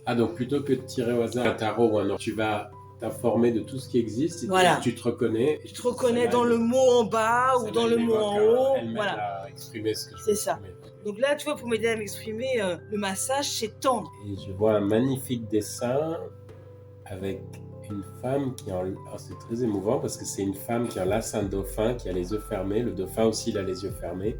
Ah, donc plutôt que de tirer au hasard un tarot ou un or, tu vas t'informer de tout ce qui existe et Voilà. tu te reconnais. Tu te reconnais dans le mot en bas ou dans le mot en haut. Elle m'aide à exprimer ce que je veux C'est ça. exprimer. Donc là, tu vois, pour m'aider à m'exprimer, le massage, c'est tendre. Et je vois un magnifique dessin avec une femme qui en... Oh, c'est très émouvant parce que c'est une femme qui enlace un dauphin qui a les yeux fermés. Le dauphin aussi, il a les yeux fermés.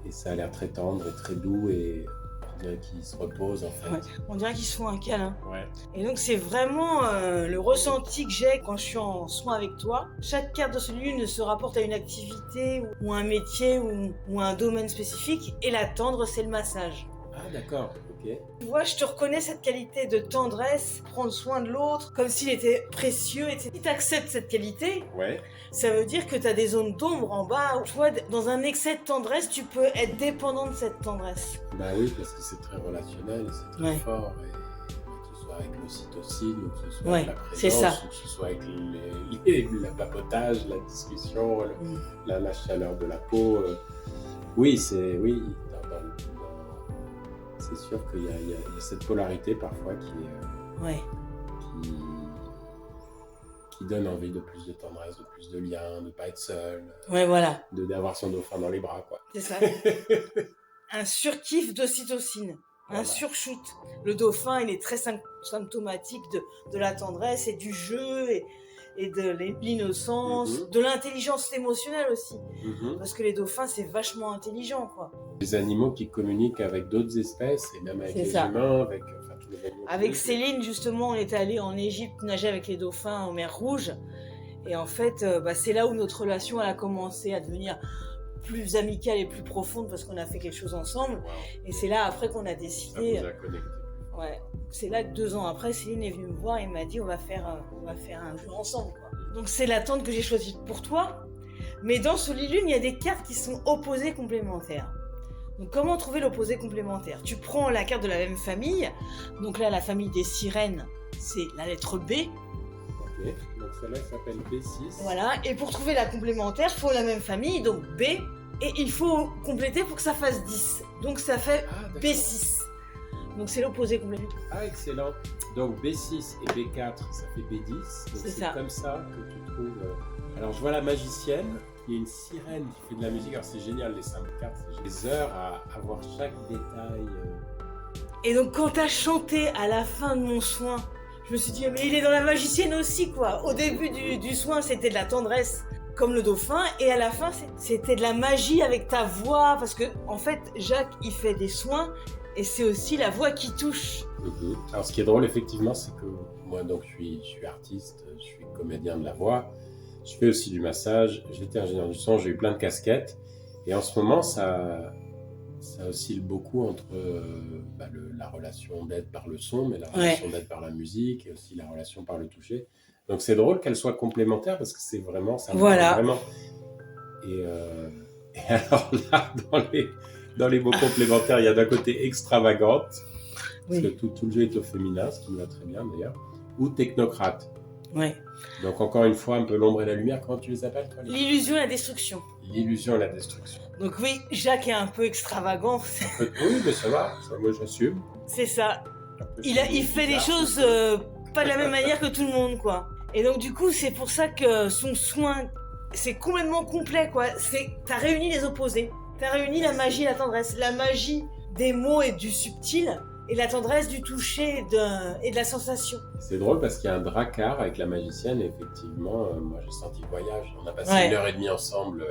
Et ça a l'air très tendre et très doux et on dirait qu'il se repose en fait. Ouais. On dirait qu'ils se font un câlin. Ouais. Et donc c'est vraiment le ressenti que j'ai quand je suis en soin avec toi. Chaque carte de celui-là se rapporte à une activité ou un métier ou un domaine spécifique. Et la tendre, c'est le massage. Ah d'accord, ok. Tu vois, je te reconnais cette qualité de tendresse, prendre soin de l'autre, comme s'il était précieux. Et si tu acceptes cette qualité, Ouais. ça veut dire que tu as des zones d'ombre en bas. Tu vois, dans un excès de tendresse, tu peux être dépendant de cette tendresse. Bah oui, parce que c'est très relationnel, c'est très fort. Et que ce soit avec l'ocytocine, ou que ce soit avec la présence, ou que ce soit avec le papotage, la discussion, la chaleur de la peau. Oui, c'est sûr qu'il y a cette polarité parfois qui donne envie de plus de tendresse, de plus de liens, de ne pas être seul, voilà. d'avoir son dauphin dans les bras, quoi. C'est ça. Un surkiff d'ocytocine, un surshoot. Le dauphin, il est très symptomatique de la tendresse et du jeu et de l'innocence, de l'intelligence émotionnelle aussi. Parce que les dauphins, c'est vachement intelligent, quoi. Les animaux qui communiquent avec d'autres espèces et même avec les humains, avec tous les animaux. Avec Céline, justement, on est allé en Égypte nager avec les dauphins en mer Rouge. Et en fait, c'est là où notre relation elle a commencé à devenir plus amicale et plus profonde parce qu'on a fait quelque chose ensemble. Wow. Et c'est là après qu'on a décidé. Ça vous a connecté. Ouais. C'est là que 2 ans après, Céline est venue me voir et m'a dit on va faire un jeu ensemble, quoi. Donc c'est la tente que j'ai choisie pour toi. Mais dans Solilune, il y a des cartes qui sont opposées complémentaires. Donc comment trouver l'opposé complémentaire? Tu prends la carte de la même famille. Donc là, la famille des sirènes, c'est la lettre B. Ok, donc celle-là s'appelle B6. Voilà, et pour trouver la complémentaire, il faut la même famille, donc B, et il faut compléter pour que ça fasse 10. Donc ça fait B6. Donc c'est l'opposé complémentaire. Ah, excellent. Donc B6 et B4, ça fait B10. Donc c'est comme ça que tu trouves... Alors je vois la magicienne, il y a une sirène qui fait de la musique. Alors c'est génial, les 5 cartes, j'ai des heures à voir chaque détail. Et donc quand t'as chanté à la fin de mon soin, je me suis dit, mais il est dans la magicienne aussi, quoi. Au début du soin, c'était de la tendresse, comme le dauphin, et à la fin, c'était de la magie avec ta voix, parce que, en fait, Jacques, il fait des soins, et c'est aussi la voix qui touche. Alors, ce qui est drôle, effectivement, c'est que moi, donc, je suis artiste, je suis comédien de la voix, je fais aussi du massage, j'étais ingénieur du son, j'ai eu plein de casquettes, et en ce moment, ça oscille beaucoup entre la relation d'aide par le son, mais la relation d'aide par la musique, et aussi la relation par le toucher. Donc c'est drôle qu'elle soit complémentaire parce que c'est vraiment ça. Vraiment. Et alors là, dans les mots complémentaires, il y a d'un côté extravagante, parce que tout le jeu est au féminin, ce qui me va très bien d'ailleurs, ou technocrate. Ouais. Donc encore une fois, un peu l'ombre et la lumière, comment tu les appelles toi? L'illusion et la destruction. L'illusion et la destruction. Donc oui, Jacques est un peu extravagant. Oui, mais ça va, moi j'assume. C'est ça. Il fait des choses pas de la même manière que tout le monde, quoi. Et donc du coup, c'est pour ça que son soin, c'est complètement complet, quoi. T'as réuni les opposés. T'as réuni la magie et la tendresse. La magie des mots et du subtil, et la tendresse du toucher et de la sensation. C'est drôle parce qu'il y a un dracard avec la magicienne, et effectivement, moi j'ai senti le voyage. On a passé 1h30 ensemble,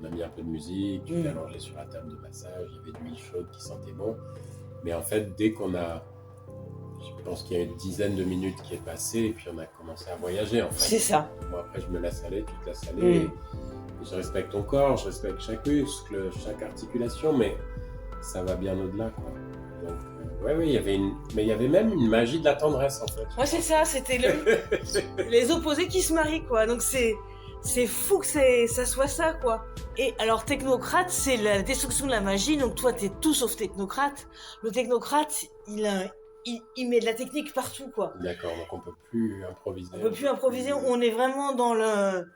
on a mis un peu de musique, tu t'es allongé sur la table de massage, il y avait de l'huile chaude qui sentait bon. Mais en fait, dès qu'on a... Je pense qu'il y a une dizaine de minutes qui est passée, et puis on a commencé à voyager, en fait. C'est ça. Moi, après, je me laisse aller, tu te laisses aller, et je respecte ton corps, je respecte chaque muscle, chaque articulation, mais ça va bien au-delà, quoi. Donc, il y avait même une magie de la tendresse, en fait. Ouais, c'est ça, c'était les opposés qui se marient, quoi. Donc c'est fou que ça soit ça, quoi. Et alors, technocrate, c'est la destruction de la magie. Donc toi, t'es tout sauf technocrate. Le technocrate, il met de la technique partout, quoi. D'accord, donc on peut plus improviser. On peut plus improviser, on est vraiment dans le...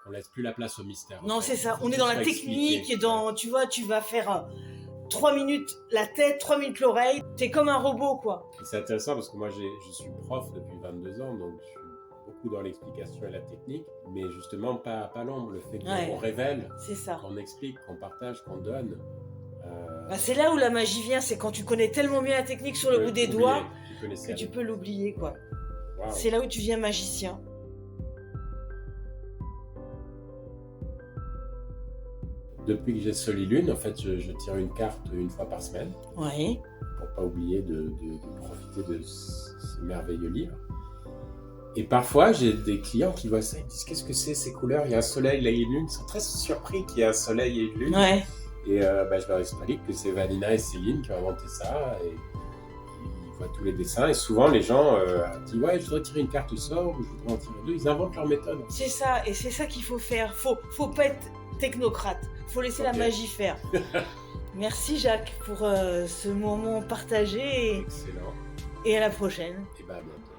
On laisse plus la place au mystère. Non, c'est ça, on est dans la technique, et dans, tu vois, tu vas faire 3 minutes la tête, 3 minutes l'oreille. T'es comme un robot, quoi. Et c'est intéressant parce que moi, je suis prof depuis 22 ans, donc je suis beaucoup dans l'explication et la technique, mais justement pas l'ombre, le fait qu'on révèle, c'est ça. qu'on explique, qu'on partage, qu'on donne. C'est là où la magie vient, c'est quand tu connais tellement bien la technique sur le bout des doigts que tu peux l'oublier, quoi. Wow. C'est là où tu viens magicien. Depuis que j'ai Solilune, en fait, je tire une carte une fois par semaine. Oui. Pour pas oublier de profiter de ce merveilleux livre. Et parfois, j'ai des clients qui voient ça, ils me disent qu'est-ce que c'est ces couleurs? Il y a un soleil, là, il y a une lune. Ils sont très surpris qu'il y ait un soleil et une lune. Ouais. Et je leur explique que c'est Vanina et Céline qui ont inventé ça. Et ils voient tous les dessins. Et souvent, les gens disent ouais, je voudrais tirer une carte au sort ou je voudrais en tirer deux. Ils inventent leur méthode. C'est ça, et c'est ça qu'il faut faire. Faut pas être technocrate. Faut laisser la magie faire. Merci Jacques pour ce moment partagé. Excellent. Et à la prochaine. Et à bientôt.